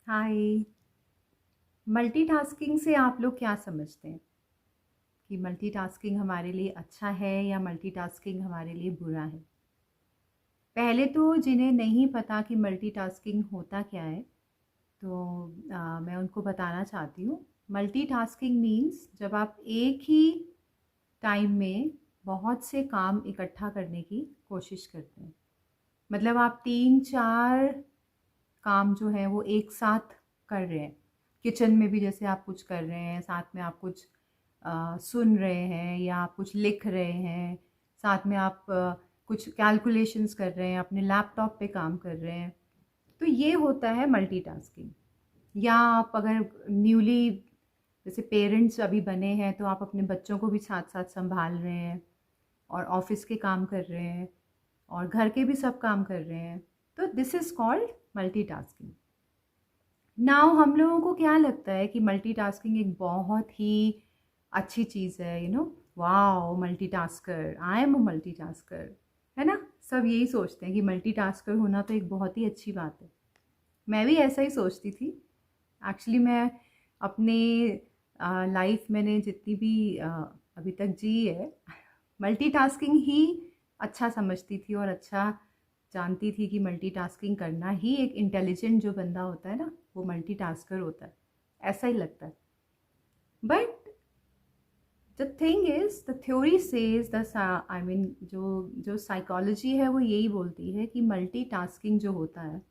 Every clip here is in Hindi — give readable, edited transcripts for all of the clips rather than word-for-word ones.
हाय। मल्टीटास्किंग से आप लोग क्या समझते हैं कि मल्टीटास्किंग हमारे लिए अच्छा है या मल्टीटास्किंग हमारे लिए बुरा है? पहले तो जिन्हें नहीं पता कि मल्टीटास्किंग होता क्या है, तो मैं उनको बताना चाहती हूँ। मल्टीटास्किंग मीन्स जब आप एक ही टाइम में बहुत से काम इकट्ठा करने की कोशिश करते हैं। मतलब आप 3-4 काम जो है वो एक साथ कर रहे हैं। किचन में भी जैसे आप कुछ कर रहे हैं, साथ में आप कुछ सुन रहे हैं या आप कुछ लिख रहे हैं, साथ में आप कुछ कैलकुलेशंस कर रहे हैं, अपने लैपटॉप पे काम कर रहे हैं। तो ये होता है मल्टीटास्किंग। या आप अगर न्यूली जैसे पेरेंट्स अभी बने हैं तो आप अपने बच्चों को भी साथ साथ संभाल रहे हैं और ऑफिस के काम कर रहे हैं और घर के भी सब काम कर रहे हैं। तो this is called multitasking. Now हम लोगों को क्या लगता है कि मल्टीटास्किंग एक बहुत ही अच्छी चीज़ है, wow multitasker, I am a multitasker, है ना? सब यही सोचते हैं कि मल्टीटास्कर होना तो एक बहुत ही अच्छी बात है। मैं भी ऐसा ही सोचती थी। एक्चुअली मैं अपने लाइफ मैंने जितनी भी अभी तक जी है, मल्टीटास्किंग ही अच्छा समझती थी और अच्छा जानती थी कि मल्टीटास्किंग करना ही एक इंटेलिजेंट जो बंदा होता है ना, वो मल्टीटास्कर होता है, ऐसा ही लगता है। But the thing is, the theory says the I mean जो जो साइकोलॉजी है वो यही बोलती है कि मल्टीटास्किंग जो होता है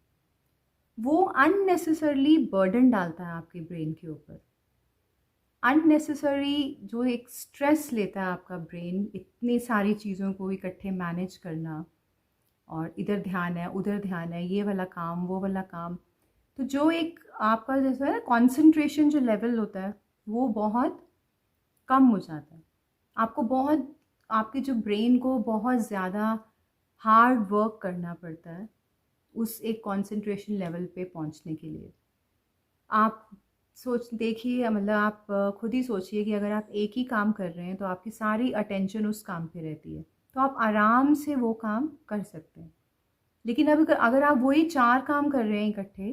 वो अननेसेसरली बर्डन डालता है आपके ब्रेन के ऊपर। अननेसेसरी जो एक स्ट्रेस लेता है आपका ब्रेन, इतनी सारी चीज़ों को इकट्ठे मैनेज करना, और इधर ध्यान है उधर ध्यान है, ये वाला काम वो वाला काम। तो जो एक आपका जैसा है ना कंसंट्रेशन जो लेवल होता है वो बहुत कम हो जाता है। आपको बहुत, आपके जो ब्रेन को बहुत ज़्यादा हार्ड वर्क करना पड़ता है उस एक कंसंट्रेशन लेवल पे पहुंचने के लिए। आप सोच देखिए, मतलब आप खुद ही सोचिए कि अगर आप एक ही काम कर रहे हैं तो आपकी सारी अटेंशन उस काम पे रहती है, तो आप आराम से वो काम कर सकते हैं। लेकिन अब अगर आप वही 4 काम कर रहे हैं इकट्ठे,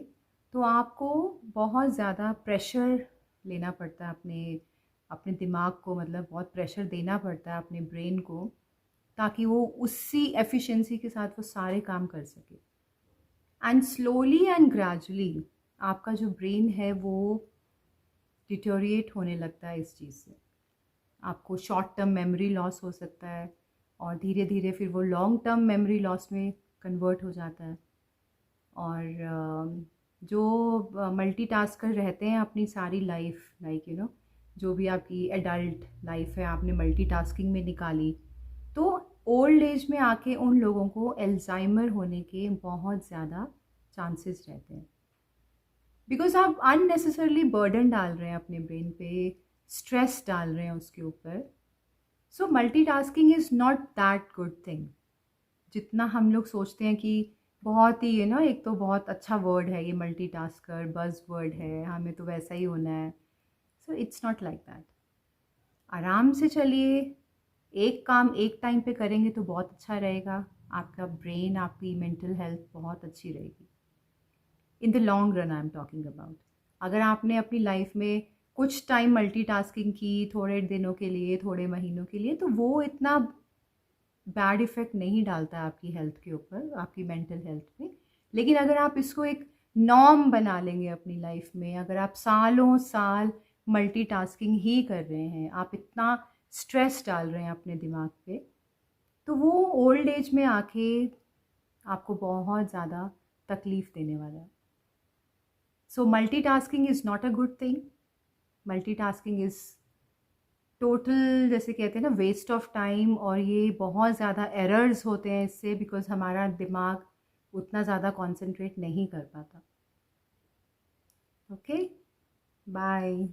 तो आपको बहुत ज़्यादा प्रेशर लेना पड़ता है अपने अपने दिमाग को, मतलब बहुत प्रेशर देना पड़ता है अपने ब्रेन को, ताकि वो उसी एफिशिएंसी के साथ वो सारे काम कर सके। एंड स्लोली एंड ग्रेजुअली आपका जो ब्रेन है वो डिटोरिएट होने लगता है इस चीज़ से। आपको शॉर्ट टर्म मेमोरी लॉस हो सकता है और धीरे धीरे फिर वो लॉन्ग टर्म मेमोरी लॉस में कन्वर्ट हो जाता है। और जो मल्टीटास्कर रहते हैं अपनी सारी लाइफ, लाइक जो भी आपकी एडल्ट लाइफ है आपने मल्टीटास्किंग में निकाली, तो ओल्ड एज में आके उन लोगों को अल्जाइमर होने के बहुत ज़्यादा चांसेस रहते हैं। बिकॉज आप अननेसेसरली बर्डन डाल रहे हैं अपने ब्रेन पे, स्ट्रेस डाल रहे हैं उसके ऊपर। So multitasking is not that good thing जितना हम लोग सोचते हैं कि बहुत ही एक तो बहुत अच्छा वर्ड है ये मल्टीटास्कर, बज़ वर्ड है, हमें तो वैसा ही होना है। So it's not like that. आराम से चलिए, एक काम एक टाइम पे करेंगे तो बहुत अच्छा रहेगा। आपका ब्रेन, आपकी मेंटल हेल्थ बहुत अच्छी रहेगी in the long run, I am talking about. अगर आपने अपनी लाइफ में कुछ टाइम मल्टीटास्किंग की, थोड़े दिनों के लिए, थोड़े महीनों के लिए, तो वो इतना बैड इफ़ेक्ट नहीं डालता है आपकी हेल्थ के ऊपर, आपकी मेंटल हेल्थ पे। लेकिन अगर आप इसको एक नॉर्म बना लेंगे अपनी लाइफ में, अगर आप सालों साल मल्टीटास्किंग ही कर रहे हैं, आप इतना स्ट्रेस डाल रहे हैं अपने दिमाग पे, तो वो ओल्ड एज में आके आपको बहुत ज़्यादा तकलीफ़ देने वाला है। So multitasking is not a good thing. Multitasking is total, जैसे कहते हैं ना, वेस्ट ऑफ टाइम, और ये बहुत ज़्यादा एरर्स होते हैं इससे, बिकॉज हमारा दिमाग उतना ज़्यादा कंसंट्रेट नहीं कर पाता। Okay, bye.